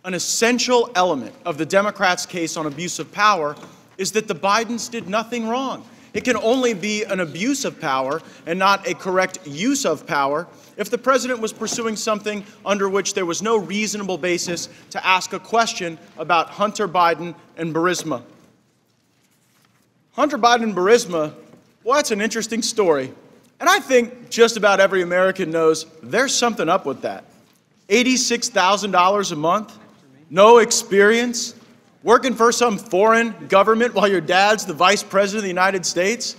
An essential element of the Democrats' case on abuse of power is that the Bidens did nothing wrong. It can only be an abuse of power and not a correct use of power if the president was pursuing something under which there was no reasonable basis to ask a question about Hunter Biden and Burisma. Hunter Biden and Burisma, well, that's an interesting story. And I think just about every American knows there's something up with that. $86,000 a month, no experience, working for some foreign government while your dad's the vice president of the United States.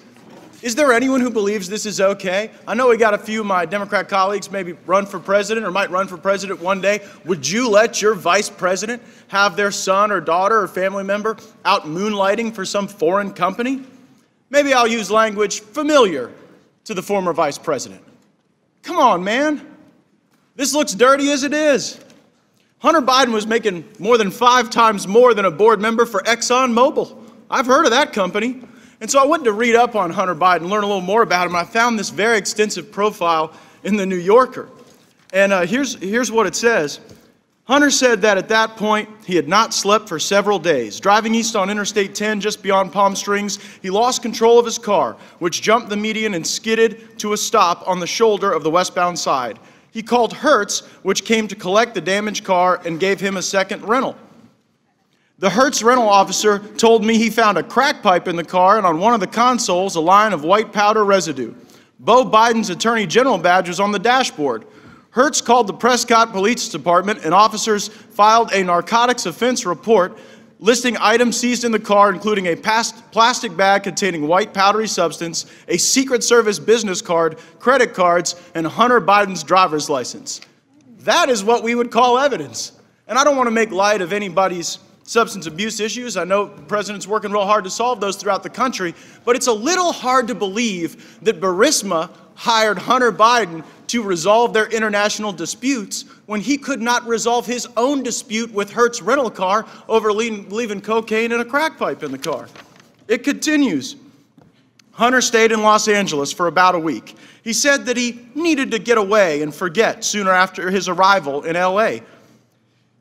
Is there anyone who believes this is okay? I know we got a few of my Democrat colleagues maybe run for president or might run for president one day. Would you let your vice president have their son or daughter or family member out moonlighting for some foreign company? Maybe I'll use language familiar to the former vice president. Come on, man. This looks dirty as it is. Hunter Biden was making more than 5 times more than a board member for ExxonMobil. I've heard of that company. And so I went to read up on Hunter Biden, learn a little more about him, and I found this very extensive profile in The New Yorker. And here's what it says. Hunter said that at that point, he had not slept for several days. Driving east on Interstate 10 just beyond Palm Springs, he lost control of his car, which jumped the median and skidded to a stop on the shoulder of the westbound side. He called Hertz, which came to collect the damaged car and gave him a second rental. The Hertz rental officer told me he found a crack pipe in the car and on one of the consoles a line of white powder residue. Beau Biden's Attorney General badge was on the dashboard. Hertz called the Prescott Police Department and officers filed a narcotics offense report listing items seized in the car, including a plastic bag containing white powdery substance, a Secret Service business card, credit cards, and Hunter Biden's driver's license. That is what we would call evidence. And I don't want to make light of anybody's substance abuse issues. I know the president's working real hard to solve those throughout the country, but it's a little hard to believe that Burisma hired Hunter Biden to resolve their international disputes when he could not resolve his own dispute with Hertz rental car over leaving cocaine and a crack pipe in the car. It continues. Hunter stayed in Los Angeles for about a week. He said that he needed to get away and forget sooner after his arrival in LA.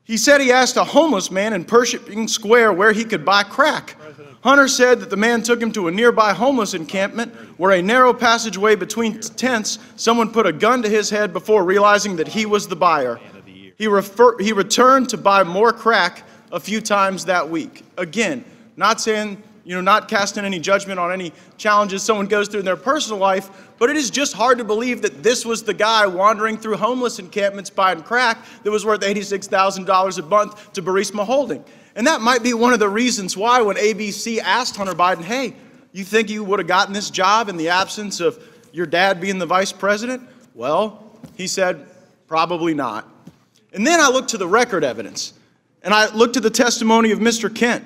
He said he asked a homeless man in Pershing Square where he could buy crack. Hunter said that the man took him to a nearby homeless encampment where a narrow passageway between tents, someone put a gun to his head before realizing that he was the buyer. He returned to buy more crack a few times that week. Again, not saying, not casting any judgment on any challenges someone goes through in their personal life, but it is just hard to believe that this was the guy wandering through homeless encampments buying crack that was worth $86,000 a month to Burisma Holding. And that might be one of the reasons why when ABC asked Hunter Biden, hey, you think you would have gotten this job in the absence of your dad being the vice president? Well, he said, probably not. And then I looked to the record evidence, and I looked at the testimony of Mr. Kent.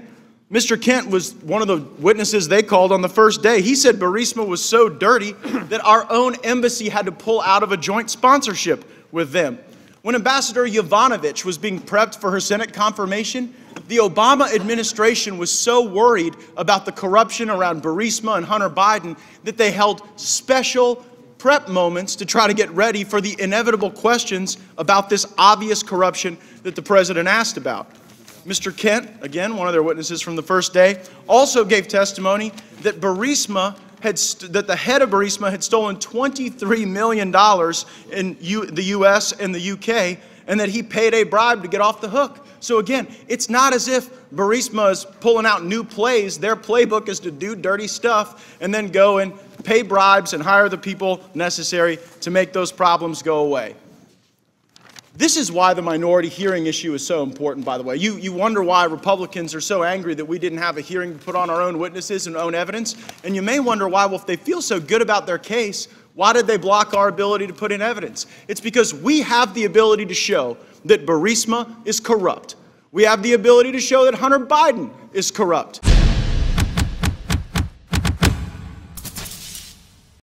Mr. Kent was one of the witnesses they called on the first day. He said Burisma was so dirty that our own embassy had to pull out of a joint sponsorship with them. When Ambassador Yovanovitch was being prepped for her Senate confirmation, the Obama administration was so worried about the corruption around Burisma and Hunter Biden that they held special prep moments to try to get ready for the inevitable questions about this obvious corruption that the president asked about. Mr. Kent, again, one of their witnesses from the first day, also gave testimony that that the head of Burisma had stolen $23 million in the U.S. and the U.K., and that he paid a bribe to get off the hook. So again, it's not as if Burisma is pulling out new plays. Their playbook is to do dirty stuff and then go and pay bribes and hire the people necessary to make those problems go away. This is why the minority hearing issue is so important, by the way. You wonder why Republicans are so angry that we didn't have a hearing to put on our own witnesses and own evidence. And you may wonder why, well, if they feel so good about their case, why did they block our ability to put in evidence? It's because we have the ability to show that Burisma is corrupt. We have the ability to show that Hunter Biden is corrupt.